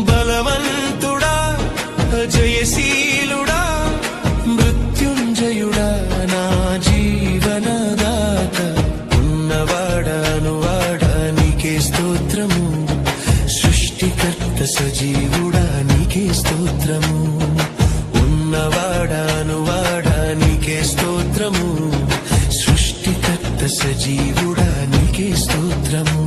బలవంతుడా జయశీలుడా మృత్యుంజయుడా నా జీవనదాత ఉన్నవాడా నీకే స్తోత్రము సృష్టికర్త సజీవుడా నీకే స్తోత్రము ఉన్నవాడా నీకే స్తోత్రము సృష్టికర్త సజీవుడా నీకే స్తోత్రము